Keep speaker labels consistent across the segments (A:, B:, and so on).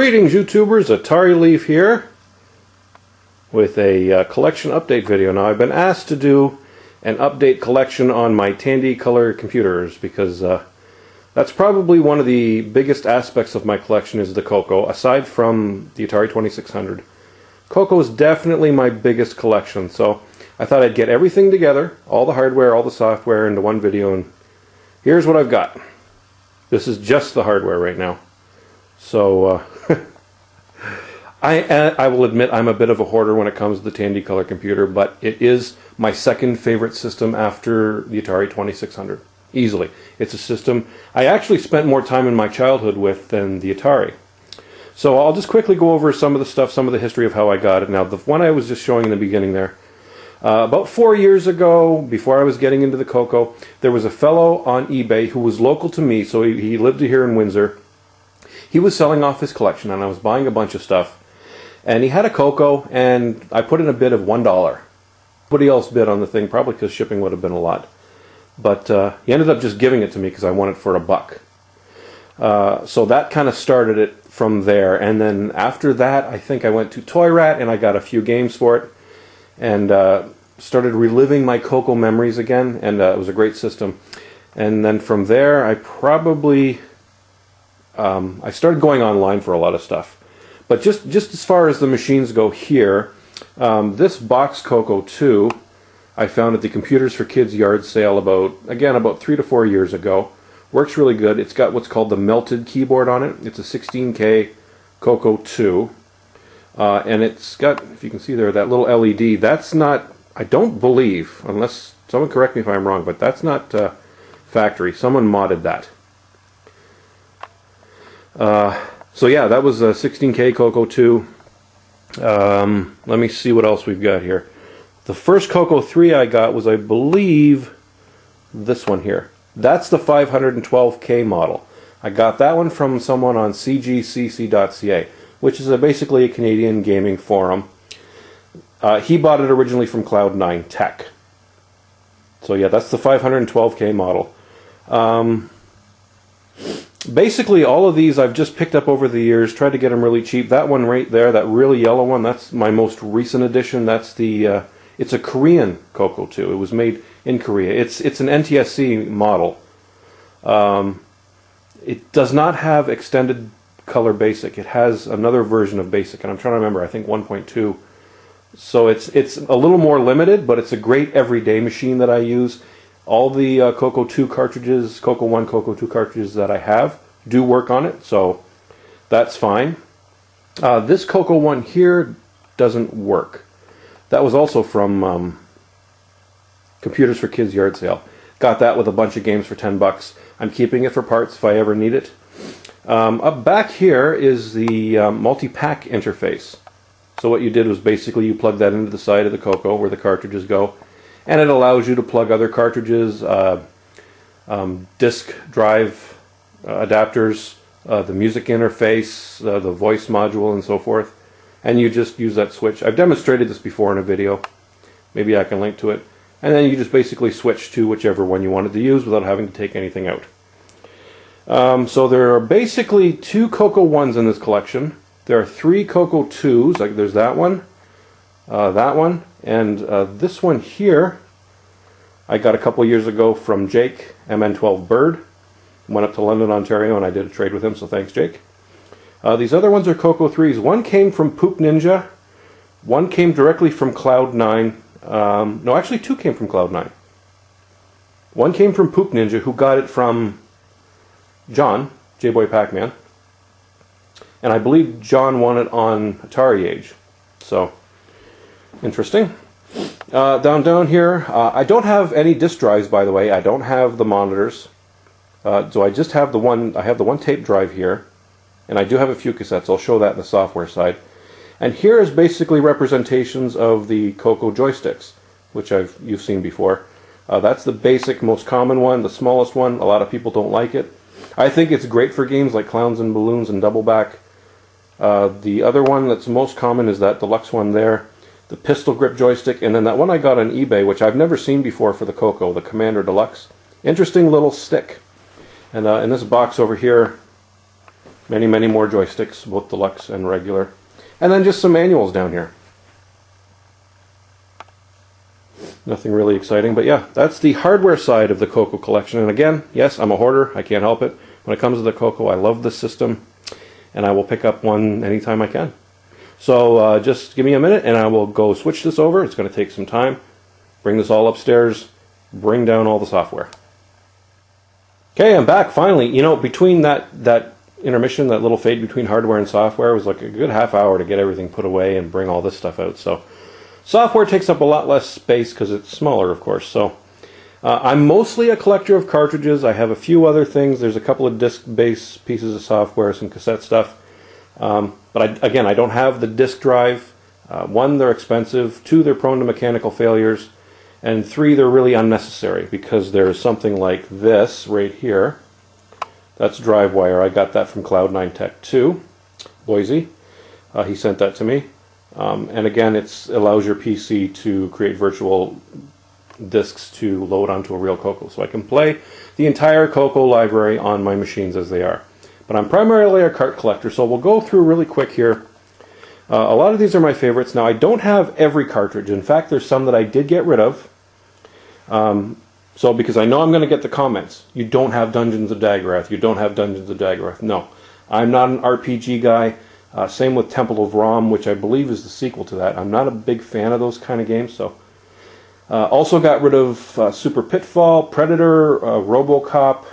A: Greetings YouTubers, Atari Leaf here with a collection update video. Now I've been asked to do an update collection on my Tandy color computers because that's probably one of the biggest aspects of my collection is the Coco, aside from the Atari 2600. Coco is definitely my biggest collection, so I thought I'd get everything together, all the hardware, all the software into one video, and here's what I've got. This is just the hardware right now. So I will admit I'm a bit of a hoarder when it comes to the Tandy color computer, but it is my second favorite system after the Atari 2600. Easily. It's a system I actually spent more time in my childhood with than the Atari. So I'll just quickly go over some of the stuff, some of the history of how I got it. Now the one I was just showing in the beginning there, about 4 years ago, before I was getting into the Coco, there was a fellow on eBay who was local to me, so he lived here in Windsor. He was selling off his collection, and I was buying a bunch of stuff. And he had a Coco, and I put in a bid of $1. Nobody else bid on the thing, probably because shipping would have been a lot. But he ended up just giving it to me because I wanted it for $1. So that kind of started it from there. And then after that, I think I went to Toy Rat, and I got a few games for it. And started reliving my Coco memories again, and it was a great system. And then from there, I probably... I started going online for a lot of stuff. But just as far as the machines go here, this box Coco 2 I found at the Computers for Kids yard sale about 3 to 4 years ago. Works really good. It's got what's called the melted keyboard on it. It's a 16K Coco 2. And it's got, if you can see there, that little LED. That's not, I don't believe, unless someone correct me if I'm wrong, but that's not factory. Someone modded that. So yeah, that was a 16K Coco 2. Let me see what else we've got here. The first Coco 3 I got was, I believe, this one here. That's the 512K model. I got that one from someone on cgcc.ca, which is basically a Canadian gaming forum. He bought it originally from Cloud9 Tech. So yeah, that's the 512K model. Basically, all of these I've just picked up over the years, tried to get them really cheap. That one right there, that really yellow one, that's my most recent edition. That's the, it's a Korean Coco 2. It was made in Korea. It's an NTSC model. It does not have extended color basic. It has another version of basic, and I'm trying to remember, I think 1.2. So it's a little more limited, but it's a great everyday machine that I use. All the Coco 2 cartridges, Coco 1, Coco 2 cartridges that I have do work on it, so that's fine. This Coco 1 here doesn't work. That was also from Computers for Kids yard sale. Got that with a bunch of games for $10. I'm keeping it for parts if I ever need it. Up back here is the multi-pack interface. So what you did was basically you plug that into the side of the Coco where the cartridges go. And it allows you to plug other cartridges, disk drive adapters, the music interface, the voice module, and so forth. And you just use that switch. I've demonstrated this before in a video. Maybe I can link to it. And then you just basically switch to whichever one you wanted to use without having to take anything out. So there are basically 2 Coco 1s in this collection. There are 3 Coco 2s. Like there's that one, and this one here I got a couple years ago from Jake, MN12 Bird. Went up to London, Ontario, and I did a trade with him, so thanks, Jake. These other ones are Coco 3s. One came from Poop Ninja. One came directly from Cloud9. No, actually 2 came from Cloud9. One came from Poop Ninja, who got it from John, J-Boy Pac-Man. And I believe John won it on Atari Age. So, interesting. Down here, I don't have any disk drives, by the way. I don't have the monitors. So I just have the one, I have the one tape drive here. And I do have a few cassettes. I'll show that in the software side. And here is basically representations of the Coco joysticks, which you've seen before. That's the basic, most common one, the smallest one. A lot of people don't like it. I think it's great for games like Clowns and Balloons and Double Back. The other one that's most common is that deluxe one there. The pistol grip joystick, and then that one I got on eBay, which I've never seen before for the Coco, the Commander Deluxe. Interesting little stick. And in this box over here, Many, many more joysticks, both deluxe and regular. And then just some manuals down here. Nothing really exciting, but yeah, that's the hardware side of the Coco collection. And again, yes, I'm a hoarder. I can't help it. When it comes to the Coco, I love this system, and I will pick up one anytime I can. So just give me a minute, and I will go switch this over. It's going to take some time. Bring this all upstairs. Bring down all the software. Okay, I'm back finally. You know, between that intermission, that little fade between hardware and software, was like a good half hour to get everything put away and bring all this stuff out. So software takes up a lot less space because it's smaller, of course. So I'm mostly a collector of cartridges. I have a few other things. There's a couple of disc-based pieces of software, some cassette stuff. But again, I don't have the disk drive. One, they're expensive. Two, they're prone to mechanical failures. And three, they're really unnecessary because there's something like this right here. That's drive wire. I got that from Cloud9 Tech 2, Boise. He sent that to me. And again, it allows your PC to create virtual disks to load onto a real Coco. So I can play the entire Coco library on my machines as they are. But I'm primarily a cart collector, so we'll go through really quick here. A lot of these are my favorites. Now, I don't have every cartridge. In fact, there's some that I did get rid of. So because I know I'm going to get the comments. You don't have Dungeons of Daggerath. You don't have Dungeons of Daggerath. No. I'm not an RPG guy. Same with Temple of Rom, which I believe is the sequel to that. I'm not a big fan of those kind of games. So, also got rid of Super Pitfall, Predator, RoboCop,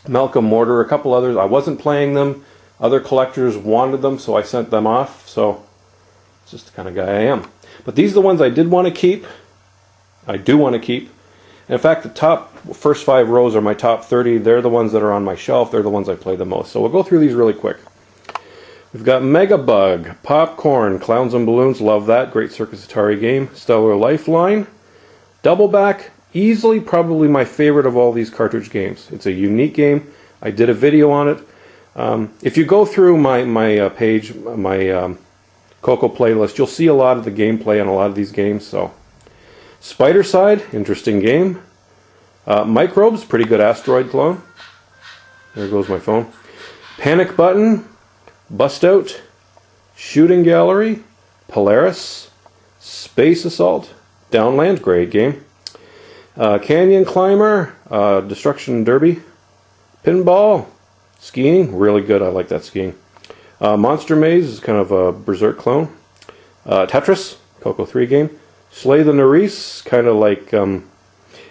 A: Malcolm Mortar, a couple others. I wasn't playing them. Other collectors wanted them, so I sent them off. So, it's just the kind of guy I am. But these are the ones I did want to keep. I do want to keep. In fact, the first 5 rows are my top 30. They're the ones that are on my shelf. They're the ones I play the most. So we'll go through these really quick. We've got Megabug, Popcorn, Clowns and Balloons. Love that. Great Circus Atari game. Stellar Lifeline. Doubleback. Easily probably my favorite of all these cartridge games. It's a unique game. I did a video on it. If you go through my page, my Coco playlist, you'll see a lot of the gameplay on a lot of these games. So, Spider Side, interesting game. Microbes, pretty good asteroid clone. There goes my phone. Panic Button, Bust Out, Shooting Gallery, Polaris, Space Assault, Downland, great game. Canyon Climber, Destruction Derby, Pinball, Skiing, really good, I like that skiing. Monster Maze is kind of a Berserk clone. Tetris, Coco 3 game. Slay the Nerisse, kind of like, and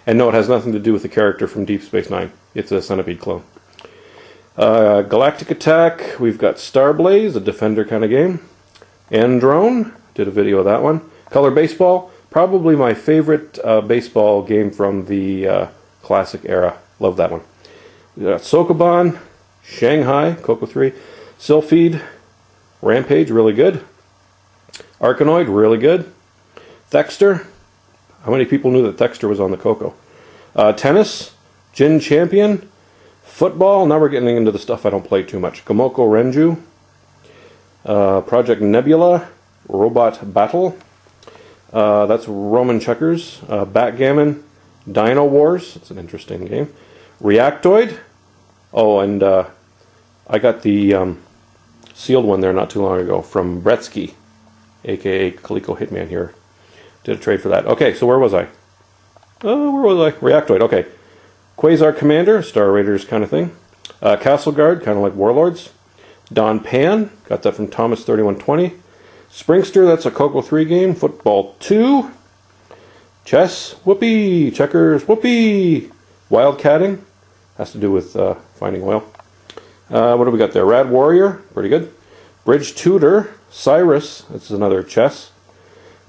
A: no, it has nothing to do with the character from Deep Space Nine. It's a Centipede clone. Galactic Attack, we've got Starblaze, a Defender kind of game. Androne, did a video of that one. Color Baseball, probably my favorite baseball game from the classic era. Love that one. We got Sokoban, Shanghai, Coco 3. Sylphid, Rampage, really good. Arkanoid, really good. Thexter, how many people knew that Thexter was on the Coco? Tennis, Gin Champion, Football, now we're getting into the stuff I don't play too much. Gomoko Renju, Project Nebula, Robot Battle, that's Roman Checkers, Backgammon, Dino Wars, it's an interesting game. Reactoid, oh, and I got the sealed one there not too long ago from Bretsky, aka Coleco Hitman here. Did a trade for that. Okay, so where was I? Oh, where was I? Reactoid, okay. Quasar Commander, Star Raiders kind of thing. Castle Guard, kind of like Warlords. Don Pan, got that from Thomas 3120. Springster, that's a Coco 3 game. Football 2. Chess, whoopee. Checkers, whoopee. Wildcatting, has to do with finding oil. What do we got there? Rad Warrior, pretty good. Bridge Tutor, Cyrus, that's another chess.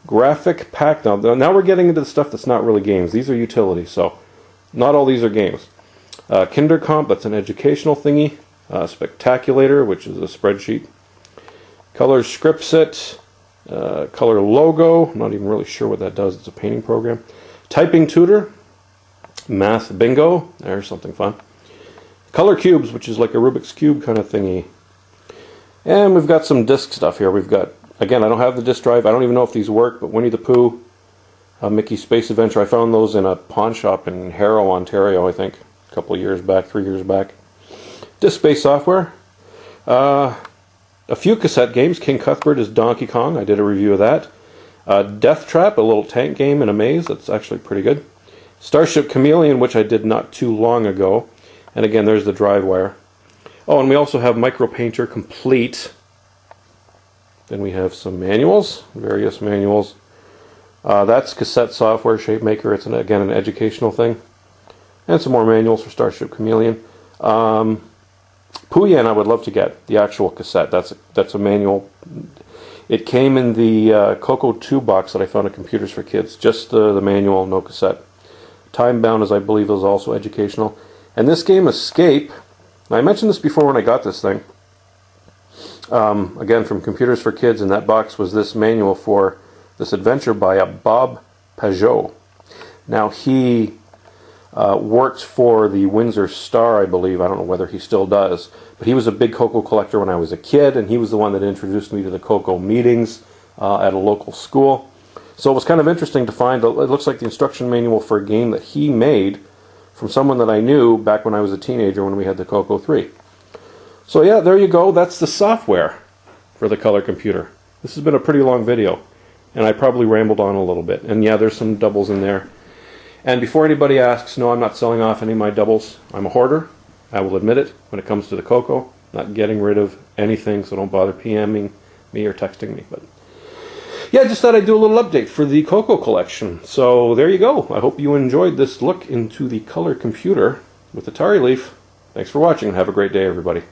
A: Graphic Pack, now we're getting into the stuff that's not really games. These are utilities, so not all these are games. Kindercomp, that's an educational thingy. Spectaculator, which is a spreadsheet. Color Script Set, Color Logo, I'm not even really sure what that does, it's a painting program. Typing Tutor, Math Bingo, there's something fun. Color Cubes, which is like a Rubik's Cube kind of thingy. And we've got some disc stuff here. We've got, again, I don't have the disc drive. I don't even know if these work, but Winnie the Pooh, Mickey's Space Adventure. I found those in a pawn shop in Harrow, Ontario, I think, a couple of years back, 3 years back. Disc-based software. A few cassette games. King Cuthbert is Donkey Kong. I did a review of that. Death Trap, a little tank game in a maze. That's actually pretty good. Starship Chameleon, which I did not too long ago. And again, there's the drive wire. Oh, and we also have Micro Painter Complete. Then we have some manuals, various manuals. That's cassette software, Shape Maker. It's, again, an educational thing. And some more manuals for Starship Chameleon. Puyan I would love to get, the actual cassette. That's a manual. It came in the Coco 2 box that I found at Computers for Kids. Just the manual, no cassette. Time Bound, as I believe, is also educational. And this game, Escape, I mentioned this before when I got this thing. Again, from Computers for Kids, in that box was this manual for this adventure by Bob Pajot. Now, he worked for the Windsor Star, I believe. I don't know whether he still does. But he was a big Coco collector when I was a kid, and he was the one that introduced me to the Coco meetings at a local school. So it was kind of interesting to find, it looks like the instruction manual for a game that he made from someone that I knew back when I was a teenager when we had the Coco 3. So yeah, there you go. That's the software for the color computer. This has been a pretty long video, and I probably rambled on a little bit. And yeah, there's some doubles in there. And before anybody asks, no, I'm not selling off any of my doubles. I'm a hoarder. I will admit it when it comes to the Coco. Not getting rid of anything, so don't bother PMing me or texting me. But yeah, just thought I'd do a little update for the Coco collection. So there you go. I hope you enjoyed this look into the color computer with Atari Leaf. Thanks for watching, and have a great day, everybody.